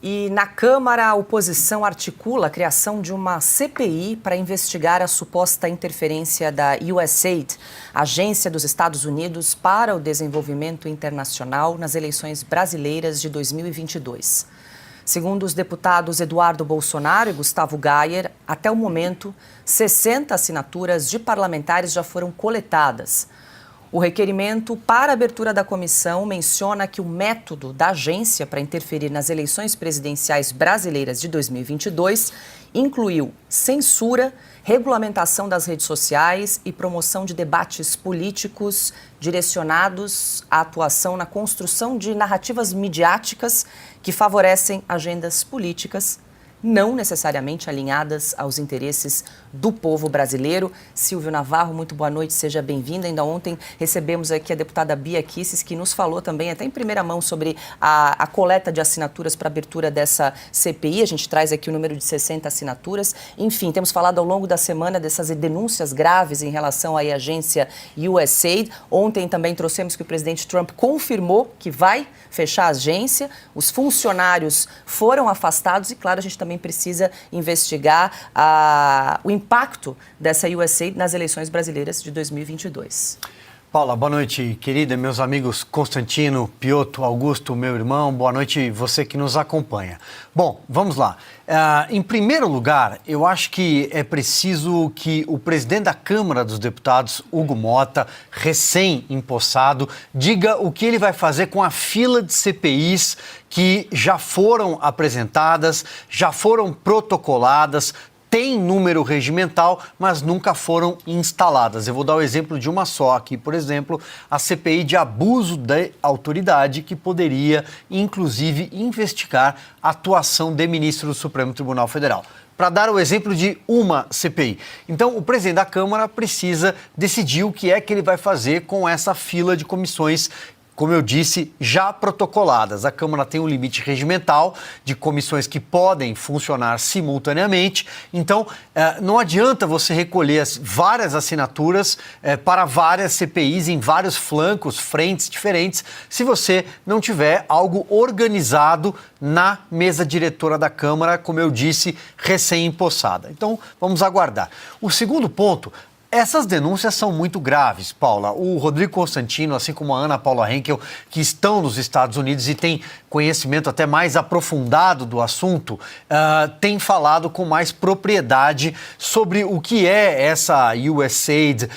E na Câmara, a oposição articula a criação de uma CPI para investigar a suposta interferência da USAID, Agência dos Estados Unidos para o Desenvolvimento Internacional, nas eleições brasileiras de 2022. Segundo os deputados Eduardo Bolsonaro e Gustavo Gayer, até o momento, 60 assinaturas de parlamentares já foram coletadas. O requerimento para a abertura da comissão menciona que o método da agência para interferir nas eleições presidenciais brasileiras de 2022 incluiu censura, regulamentação das redes sociais e promoção de debates políticos direcionados à atuação na construção de narrativas midiáticas que favorecem agendas políticas não necessariamente alinhadas aos interesses do povo brasileiro. Silvio Navarro, muito boa noite, seja bem-vindo. Ainda ontem recebemos aqui a deputada Bia Kicis, que nos falou também, até em primeira mão, sobre a coleta de assinaturas para a abertura dessa CPI. A gente traz aqui o número de 60 assinaturas. Enfim, temos falado ao longo da semana dessas denúncias graves em relação à agência USAID. Ontem também trouxemos que o presidente Trump confirmou que vai fechar a agência. Os funcionários foram afastados e, claro, a gente também precisa investigar o impacto dessa USAID nas eleições brasileiras de 2022. Paula, boa noite, querida, meus amigos Constantino, Piotr, Augusto, meu irmão, boa noite você que nos acompanha. Bom, vamos lá. Em primeiro lugar, eu acho que é preciso que o presidente da Câmara dos Deputados, Hugo Motta, recém-empossado, diga o que ele vai fazer com a fila de CPIs que já foram apresentadas, já foram protocoladas, tem número regimental, mas nunca foram instaladas. Eu vou dar o exemplo de uma só aqui, por exemplo, a CPI de abuso de autoridade, que poderia, inclusive, investigar a atuação de ministro do Supremo Tribunal Federal. Para dar o exemplo de uma CPI. Então, o presidente da Câmara precisa decidir o que é que ele vai fazer com essa fila de comissões, como eu disse, já protocoladas. A Câmara tem um limite regimental de comissões que podem funcionar simultaneamente. Então, não adianta você recolher várias assinaturas para várias CPIs em vários flancos, frentes diferentes, se você não tiver algo organizado na mesa diretora da Câmara, como eu disse, recém-empossada. Então, vamos aguardar. O segundo ponto: essas denúncias são muito graves, Paula. O Rodrigo Constantino, assim como a Ana Paula Henkel, que estão nos Estados Unidos e têm conhecimento até mais aprofundado do assunto, têm falado com mais propriedade sobre o que é essa USAID,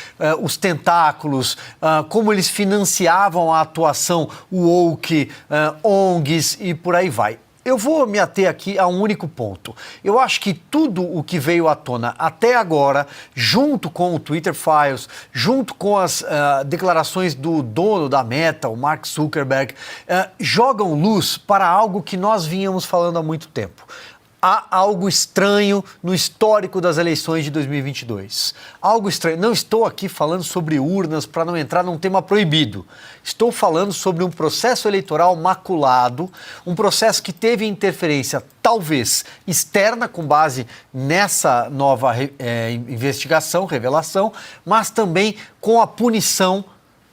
os tentáculos, como eles financiavam a atuação woke, ONGs e por aí vai. Eu vou me ater aqui a um único ponto. Eu acho que tudo o que veio à tona até agora, junto com o Twitter Files, junto com as declarações do dono da Meta, o Mark Zuckerberg, jogam luz para algo que nós vínhamos falando há muito tempo. Há algo estranho no histórico das eleições de 2022. Algo estranho. Não estou aqui falando sobre urnas para não entrar num tema proibido. Estou falando sobre um processo eleitoral maculado, um processo que teve interferência, talvez, externa, com base nessa nova investigação, revelação, mas também com a punição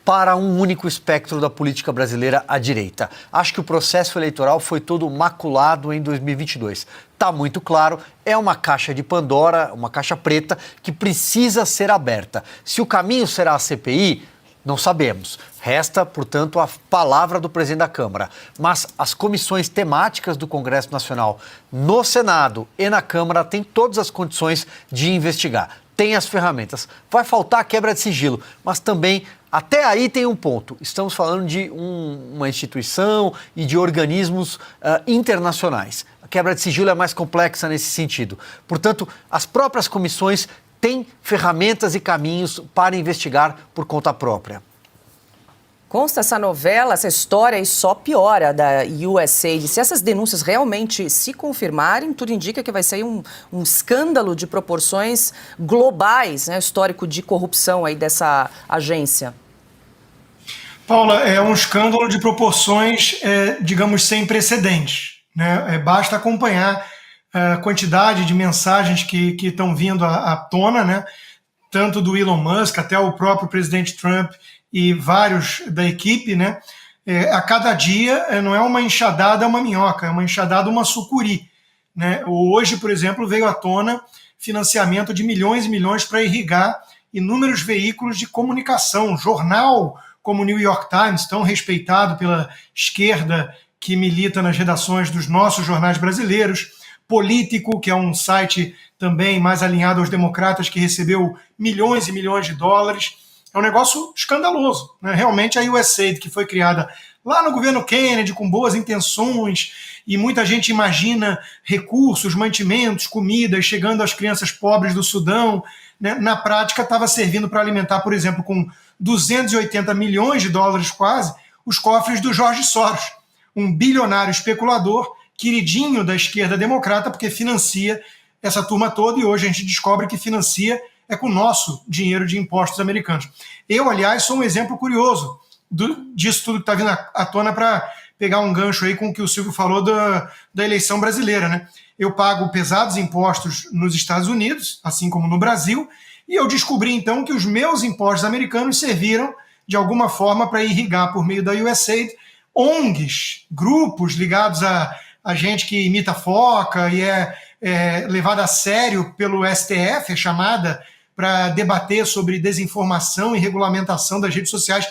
para um único espectro da política brasileira à direita. Acho que o processo eleitoral foi todo maculado em 2022. Está muito claro, é uma caixa de Pandora, uma caixa preta, que precisa ser aberta. Se o caminho será a CPI, não sabemos. Resta, portanto, a palavra do presidente da Câmara. Mas as comissões temáticas do Congresso Nacional, no Senado e na Câmara, têm todas as condições de investigar. Tem as ferramentas. Vai faltar a quebra de sigilo, mas também, até aí tem um ponto. Estamos falando de uma instituição e de organismos internacionais. A quebra de sigilo é mais complexa nesse sentido. Portanto, as próprias comissões têm ferramentas e caminhos para investigar por conta própria. Consta essa novela, essa história aí só piora da USAID. Se essas denúncias realmente se confirmarem, tudo indica que vai ser um escândalo de proporções globais, né? Histórico de corrupção aí dessa agência. Paula, é um escândalo de proporções, digamos, sem precedentes, né? Basta acompanhar a quantidade de mensagens que estão vindo à tona, né? Tanto do Elon Musk até o próprio presidente Trump e vários da equipe, né? a cada dia não é uma enxadada, uma minhoca, é uma enxadada, uma sucuri, né? Hoje, por exemplo, veio à tona financiamento de milhões e milhões para irrigar inúmeros veículos de comunicação, jornal como o New York Times, tão respeitado pela esquerda que milita nas redações dos nossos jornais brasileiros, Político, que é um site também mais alinhado aos democratas, que recebeu milhões e milhões de dólares. É um negócio escandaloso, né? Realmente a USAID, que foi criada lá no governo Kennedy, com boas intenções, e muita gente imagina recursos, mantimentos, comidas chegando às crianças pobres do Sudão, né? Na prática estava servindo para alimentar, por exemplo, com 280 milhões de dólares quase, os cofres do George Soros, um bilionário especulador, queridinho da esquerda democrata, porque financia essa turma toda, e hoje a gente descobre que financia com o nosso dinheiro de impostos americanos. Eu, aliás, sou um exemplo curioso disso tudo que está vindo à tona, para pegar um gancho aí com o que o Silvio falou da eleição brasileira, né? Eu pago pesados impostos nos Estados Unidos, assim como no Brasil, e eu descobri então que os meus impostos americanos serviram de alguma forma para irrigar, por meio da USAID, ONGs, grupos ligados a gente que imita foca e é levada a sério pelo STF, é chamada para debater sobre desinformação e regulamentação das redes sociais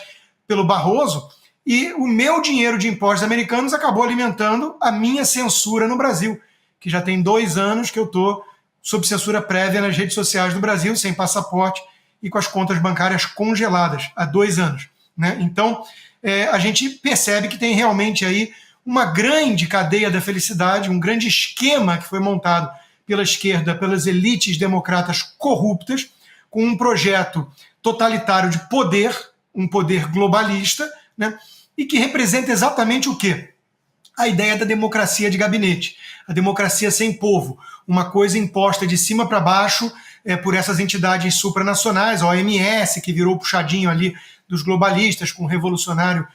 pelo Barroso, e o meu dinheiro de impostos americanos acabou alimentando a minha censura no Brasil, que já tem 2 anos que eu estou sob censura prévia nas redes sociais do Brasil, sem passaporte e com as contas bancárias congeladas há 2 anos, né? Então, a gente percebe que tem realmente aí uma grande cadeia da felicidade, um grande esquema que foi montado pela esquerda, pelas elites democratas corruptas, com um projeto totalitário de poder, um poder globalista, né? E que representa exatamente o quê? A ideia da democracia de gabinete, a democracia sem povo, uma coisa imposta de cima para baixo por essas entidades supranacionais, a OMS, que virou puxadinho ali dos globalistas, com o revolucionário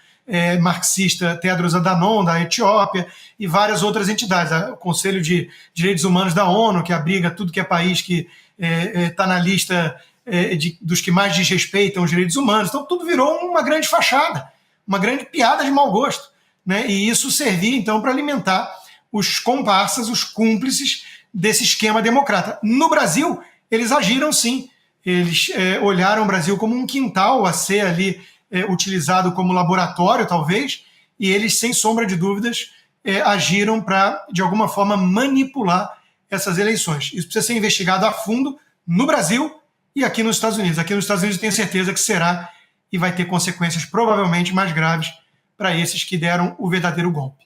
marxista Tedros Adhanom, da Etiópia, e várias outras entidades. O Conselho de Direitos Humanos da ONU, que abriga tudo que é país que está na lista dos que mais desrespeitam os direitos humanos. Então, tudo virou uma grande fachada, uma grande piada de mau gosto, né? E isso servia, então, para alimentar os comparsas, os cúmplices desse esquema democrata. No Brasil, eles agiram sim. Eles olharam o Brasil como um quintal a ser ali utilizado como laboratório, talvez, e eles, sem sombra de dúvidas, agiram para, de alguma forma, manipular essas eleições. Isso precisa ser investigado a fundo no Brasil e aqui nos Estados Unidos. Aqui nos Estados Unidos eu tenho certeza que será, e vai ter consequências provavelmente mais graves para esses que deram o verdadeiro golpe.